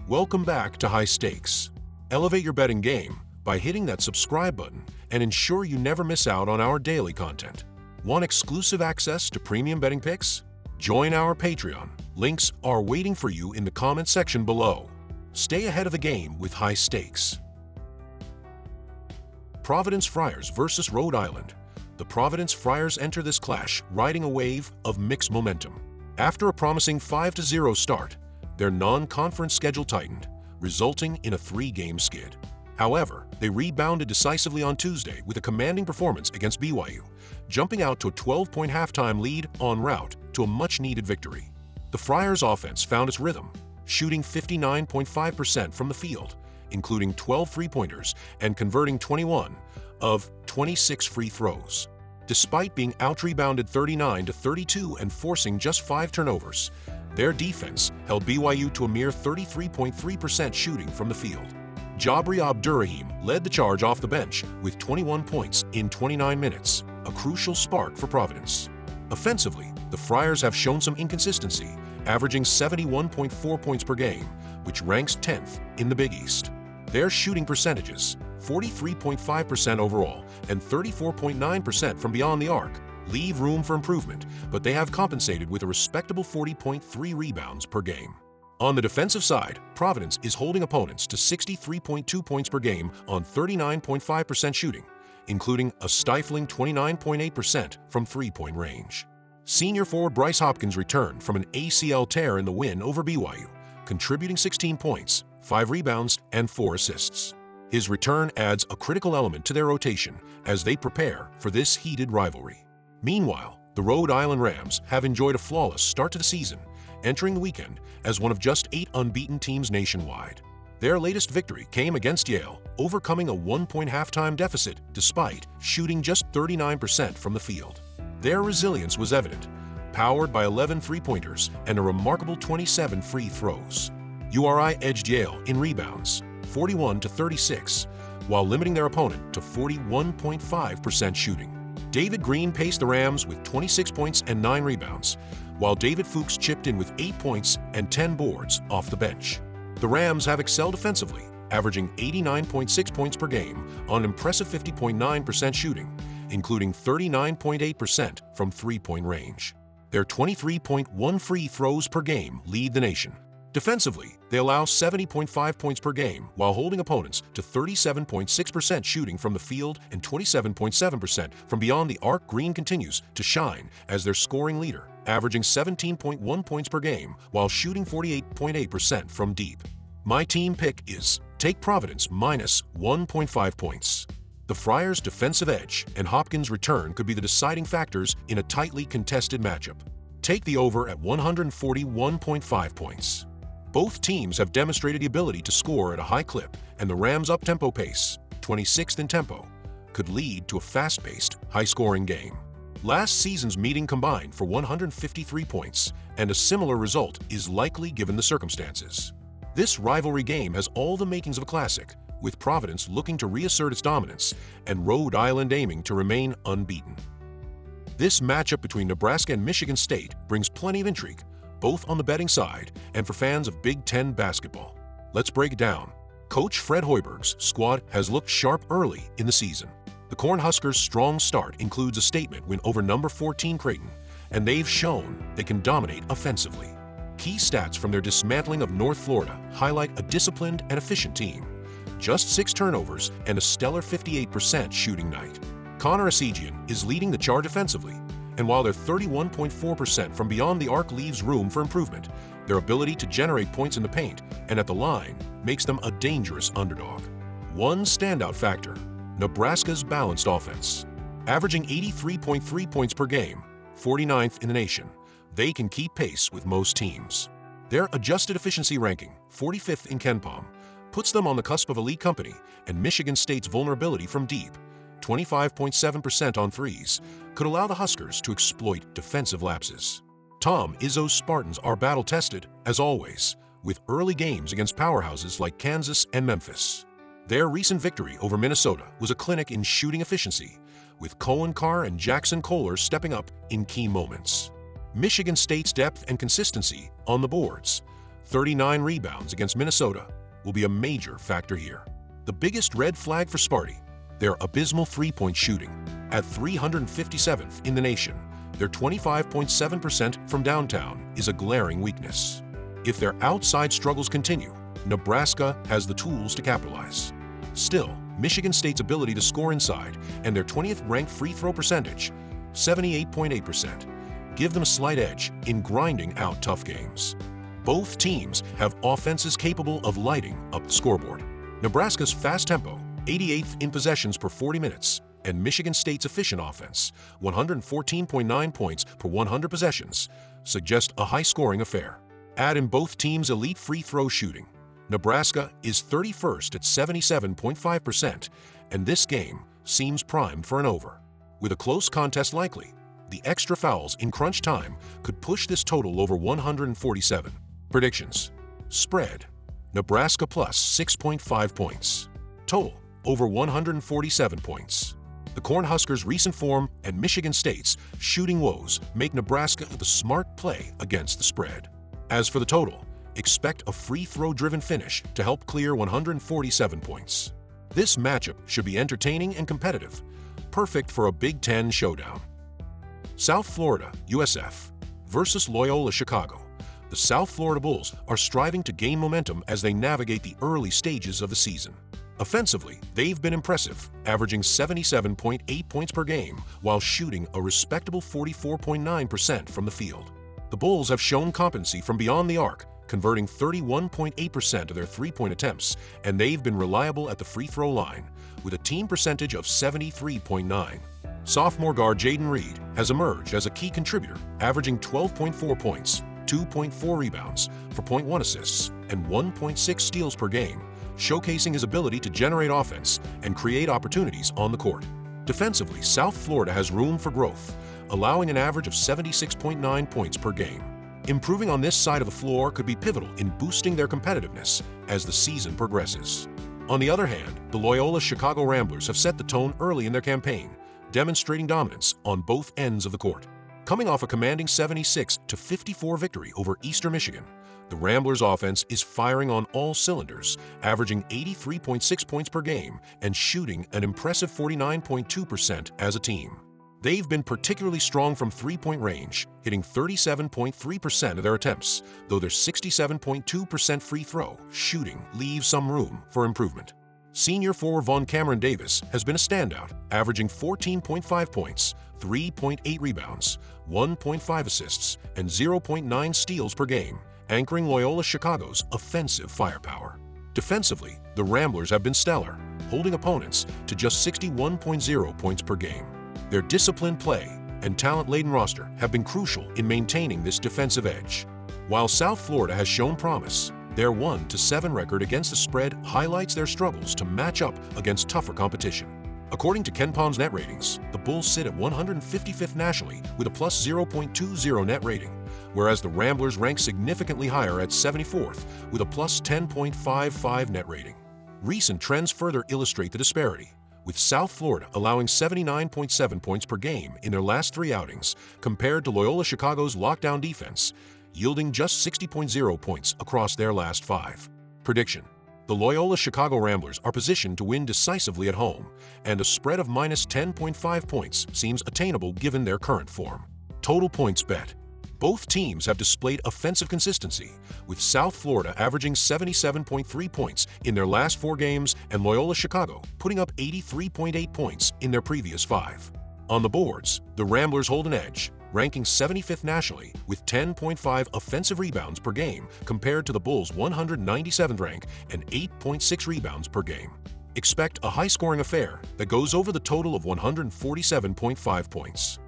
Welcome back to High Stakes. Elevate your betting game by hitting that subscribe button and ensure you never miss out on our daily content. Want exclusive access to premium betting picks? Join our Patreon. Links are waiting for you in the comment section below. Stay ahead of the game with High Stakes. Providence Friars versus Rhode Island. The Providence Friars enter this clash riding a wave of mixed momentum. After a promising 5-0 start, their non-conference schedule tightened, resulting in a 3-game skid. However, they rebounded decisively on Tuesday with a commanding performance against BYU, jumping out to a 12-point halftime lead en route to a much-needed victory. The Friars' offense found its rhythm, shooting 59.5% from the field, including 12 three-pointers and converting 21 of 26 free throws. Despite being out-rebounded 39-32 and forcing just 5 turnovers, their defense held BYU to a mere 33.3% shooting from the field. Jabri Abdurrahim led the charge off the bench with 21 points in 29 minutes, a crucial spark for Providence. Offensively, the Friars have shown some inconsistency, averaging 71.4 points per game, which ranks 10th in the Big East. Their shooting percentages, 43.5% overall and 34.9% from beyond the arc, leave room for improvement, but they have compensated with a respectable 40.3 rebounds per game. On the defensive side, Providence is holding opponents to 63.2 points per game on 39.5% shooting, including a stifling 29.8% from three-point range. Senior forward Bryce Hopkins returned from an ACL tear in the win over BYU, contributing 16 points, 5 rebounds, and 4 assists. His return adds a critical element to their rotation as they prepare for this heated rivalry. Meanwhile, the Rhode Island Rams have enjoyed a flawless start to the season, entering the weekend as one of just 8 unbeaten teams nationwide. Their latest victory came against Yale, overcoming a 1-point halftime deficit despite shooting just 39% from the field. Their resilience was evident, powered by 11 three-pointers and a remarkable 27 free throws. URI edged Yale in rebounds, 41-36, while limiting their opponent to 41.5% shooting. David Green paced the Rams with 26 points and 9 rebounds, while David Fuchs chipped in with 8 points and 10 boards off the bench. The Rams have excelled offensively, averaging 89.6 points per game on an impressive 50.9% shooting, including 39.8% from three-point range. Their 23.1 free throws per game lead the nation. Defensively, they allow 70.5 points per game while holding opponents to 37.6% shooting from the field and 27.7% from beyond the arc. Green continues to shine as their scoring leader, averaging 17.1 points per game while shooting 48.8% from deep. My team pick is take Providence minus 1.5 points. The Friars' defensive edge and Hopkins' return could be the deciding factors in a tightly contested matchup. Take the over at 141.5 points. Both teams have demonstrated the ability to score at a high clip, and the Rams' up-tempo pace, 26th in tempo, could lead to a fast-paced, high-scoring game. Last season's meeting combined for 153 points, and a similar result is likely given the circumstances. This rivalry game has all the makings of a classic, with Providence looking to reassert its dominance and Rhode Island aiming to remain unbeaten. This matchup between Nebraska and Michigan State brings plenty of intrigue, both on the betting side and for fans of Big Ten basketball. Let's break it down. Coach Fred Hoiberg's squad has looked sharp early in the season. The Cornhuskers' strong start includes a statement win over number 14 Creighton, and they've shown they can dominate offensively. Key stats from their dismantling of North Florida highlight a disciplined and efficient team. Just 6 turnovers and a stellar 58% shooting night. Connor Esigian is leading the charge offensively, and while their 31.4% from beyond the arc leaves room for improvement, their ability to generate points in the paint and at the line makes them a dangerous underdog. One standout factor, Nebraska's balanced offense. Averaging 83.3 points per game, 49th in the nation, they can keep pace with most teams. Their adjusted efficiency ranking, 45th in KenPom, puts them on the cusp of elite company, and Michigan State's vulnerability from deep, 25.7% on threes, could allow the Huskers to exploit defensive lapses. Tom Izzo's Spartans are battle-tested, as always, with early games against powerhouses like Kansas and Memphis. Their recent victory over Minnesota was a clinic in shooting efficiency, with Cohen Carr and Jackson Kohler stepping up in key moments. Michigan State's depth and consistency on the boards, 39 rebounds against Minnesota will be a major factor here. The biggest red flag for Sparty, their abysmal three-point shooting. At 357th in the nation, their 25.7% from downtown is a glaring weakness. If their outside struggles continue, Nebraska has the tools to capitalize. Still, Michigan State's ability to score inside and their 20th ranked free throw percentage, 78.8%, give them a slight edge in grinding out tough games. Both teams have offenses capable of lighting up the scoreboard. Nebraska's fast tempo, 88th in possessions per 40 minutes, and Michigan State's efficient offense, 114.9 points per 100 possessions, suggest a high-scoring affair. Add in both teams' elite free throw shooting. Nebraska is 31st at 77.5%, and this game seems primed for an over. With a close contest likely, the extra fouls in crunch time could push this total over 147. Predictions. Spread: Nebraska plus 6.5 points. Total: over 147 points. The Cornhuskers' recent form and Michigan State's shooting woes make Nebraska the smart play against the spread. As for the total, expect a free throw-driven finish to help clear 147 points. This matchup should be entertaining and competitive, perfect for a Big Ten showdown. South Florida, USF, versus Loyola Chicago. The South Florida Bulls are striving to gain momentum as they navigate the early stages of the season. Offensively, they've been impressive, averaging 77.8 points per game while shooting a respectable 44.9% from the field. The Bulls have shown competency from beyond the arc, converting 31.8% of their three-point attempts, and they've been reliable at the free throw line, with a team percentage of 73.9. Sophomore guard Jaden Reed has emerged as a key contributor, averaging 12.4 points, 2.4 rebounds, 4.1 assists, and 1.6 steals per game, showcasing his ability to generate offense and create opportunities on the court. Defensively, South Florida has room for growth, allowing an average of 76.9 points per game. Improving on this side of the floor could be pivotal in boosting their competitiveness as the season progresses. On the other hand, the Loyola Chicago Ramblers have set the tone early in their campaign, demonstrating dominance on both ends of the court. Coming off a commanding 76-54 victory over Eastern Michigan, the Ramblers' offense is firing on all cylinders, averaging 83.6 points per game and shooting an impressive 49.2% as a team. They've been particularly strong from three-point range, hitting 37.3% of their attempts, though their 67.2% free throw shooting leaves some room for improvement. Senior forward Vaughn Cameron Davis has been a standout, averaging 14.5 points, 3.8 rebounds, 1.5 assists, and 0.9 steals per game, anchoring Loyola Chicago's offensive firepower. Defensively, the Ramblers have been stellar, holding opponents to just 61.0 points per game. Their disciplined play and talent-laden roster have been crucial in maintaining this defensive edge. While South Florida has shown promise, their 1-7 record against the spread highlights their struggles to match up against tougher competition. According to KenPom's net ratings, the Bulls sit at 155th nationally with a plus 0.20 net rating, whereas the Ramblers rank significantly higher at 74th with a plus 10.55 net rating. Recent trends further illustrate the disparity, with South Florida allowing 79.7 points per game in their last three outings compared to Loyola Chicago's lockdown defense, yielding just 60.0 points across their last five. Prediction: the Loyola Chicago Ramblers are positioned to win decisively at home, and a spread of minus 10.5 points seems attainable given their current form. Total points bet: both teams have displayed offensive consistency, with South Florida averaging 77.3 points in their last four games and Loyola Chicago putting up 83.8 points in their previous five. On the boards, the Ramblers hold an edge, ranking 75th nationally with 10.5 offensive rebounds per game compared to the Bulls' 197th rank and 8.6 rebounds per game. Expect a high-scoring affair that goes over the total of 147.5 points.